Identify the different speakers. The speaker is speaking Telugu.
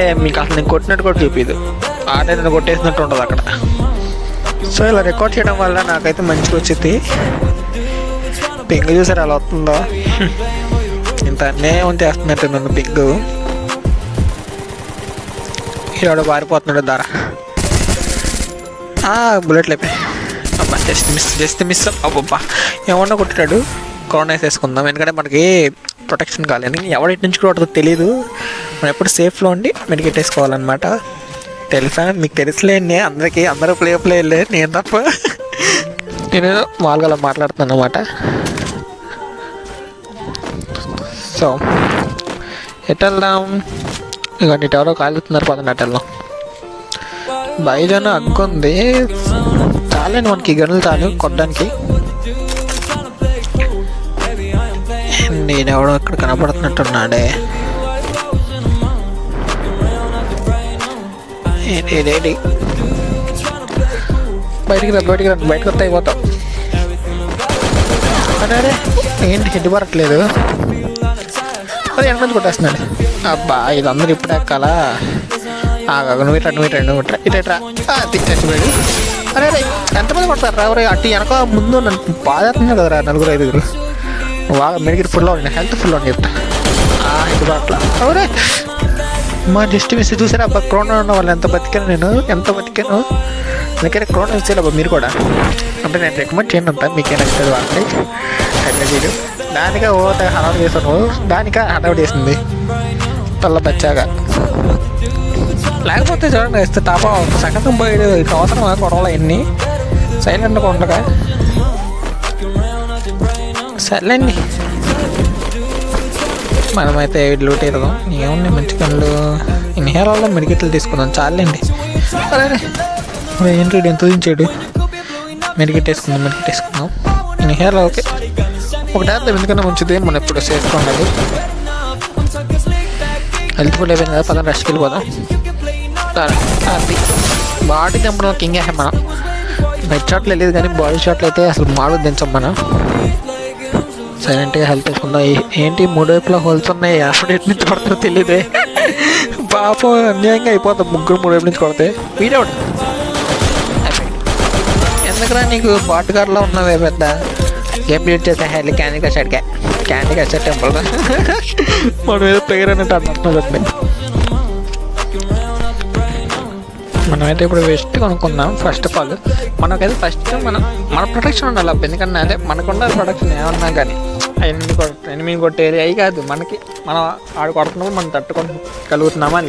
Speaker 1: మీకు అసలు నేను కొట్టినట్టు కూడా చూపిదు, ఆడే నేను కొట్టేసినట్టు ఉంటుంది అక్కడ. సో ఇలా రికార్డ్ చేయడం వల్ల నాకైతే మంచిగా వచ్చింది. పింగ్ చూసారు అలా వస్తుందో, ఇంత అన్యాయం చేస్తున్నట్టు నన్ను పింగ్. ఇక్కడ పారిపోతున్నాడు ధర. బుల్లెట్లు అయిపోయి అబ్బా, జస్ట్ మిస్ అబ్బా. ఏమన్నా కొట్టాడు. క్రౌన్ వేసేసుకుందాం, ఎందుకంటే మనకి ప్రొటెక్షన్ కాలేదు. ఎవరి నుంచి కూడా తెలియదు. మనం ఎప్పుడు సేఫ్లో ఉండి మెడికేట్ వేసుకోవాలన్నమాట. తెలుసా మీకు తెలుసులేండి, అందరూ ప్లేయర్లే, నేను తప్ప. నేను మామూలుగా మాట్లాడుతున్నాను అన్నమాట. సో ఎటు వెళ్దాం? ఇక ఇటు ఎవరో కాలుతున్నారు, పదండి అటు వెళ్దాం. బయజన అగ్గుంది, చాలండి మనకి గనులు చాలు కొట్టడానికి. నేనెవడో ఇక్కడ కనపడుతున్నట్టున్నాడే. ఏంటి బయటికి వస్తే అయిపోతాం. అరే ఏంటి హెడ్ పడట్లేదు, అది ఎంతమంది కొట్టేస్తున్నాడు. అబ్బా ఇది అందరూ ఇప్పుడు ఎక్కాలా? ఇట్రా తిట్టేసిపోయాడు. అరే ఎంతమంది కొడతారు రా? అటు వెనక ముందు నన్ను బాధేస్తున్నారు కదరా, 4-5. బాగా మెడికేట్ ఫుల్లో ఉండి, హెల్త్ ఫుల్లో ఉండి చెప్తా. ఇది అట్లా అవరే మా జస్ట్ మిస్ చూసారా అబ్బా. క్రోనా ఉన్న వాళ్ళు ఎంత బతికాను, అందుకని క్రోనా ఇచ్చేయాలి అబ్బా మీరు కూడా. అంటే నేను రికమెండ్ చేయను అంతా, మీకేం నచ్చుతుంది వాళ్ళని టెక్నాలజీలు. దానికా హడావుడి చేసాను, దానికా హడావుడి చేసింది తల్ల బచ్చాగా. లేకపోతే చూడండి ఇస్తే తాప సగం పోయాడు. ఇక అవసరమా గొడవలు అవన్నీ? సైలెంట్గా ఉండగా సర్లేండి. మనమైతే లూట్ ఇరదాం. ఏమున్నాయి మంచి కళ్ళు. ఇన్హేరాల్లో మెడికెట్లు తీసుకుందాం చాలండి. అరే ఏంటి ఎంత దించాడు? మెడికెట్ వేసుకుందాం. ఇన్హేర్ ఓకే, ఒకటి అర్థం ఎందుకన్నా మంచిది. మనం ఎప్పుడు చేసుకోండి. హెల్త్ ఫుల్ అయిపోయింది కదా, పక్కన రెస్ట్కి వెళ్ళిపోదాం. అది బాడీ దింపడం కింగ్ అయ్యాం మనం. హెడ్ షాట్లు వెళ్ళేది కానీ బాడీ షాట్లు అయితే అసలు మాడు దించాం మనం. సైలెంట్గా హెల్త్ వేసుకుందాం. ఏంటి 3 వైపులా హోల్స్ ఉన్నాయి, అప్పుడు ఎటు నుంచి కొడతారో తెలియదే. పాపం అన్యాయంగా అయిపోతాం, 3 వైపు నుంచి కొడితే. వీడేవాడు ఎందుకురా నీకు బాటుగారులో ఉన్నావే పెద్ద. గేమ్ ప్లేట్ చేసే హెల్త్ క్యాండీ క్రష్ టెంపుల్ మన మీద ప్లేయర్ అన్నట్టు అర్థం. మనమైతే ఇప్పుడు వెస్ట్ కొనుక్కుందాం. ఫస్ట్ ఆఫ్ ఆల్ మనకైతే ఫస్ట్ మన ప్రొటెక్షన్ ఉండాలి. ఎందుకన్నా అదే మనకున్న ప్రొటెక్షన్ ఏమన్నా కానీ ఎనిమిది కొట్టేది అవి కాదు, మనం ఆడు కొడుతున్నాము, మనం తట్టుకోగలుగుతున్నామా.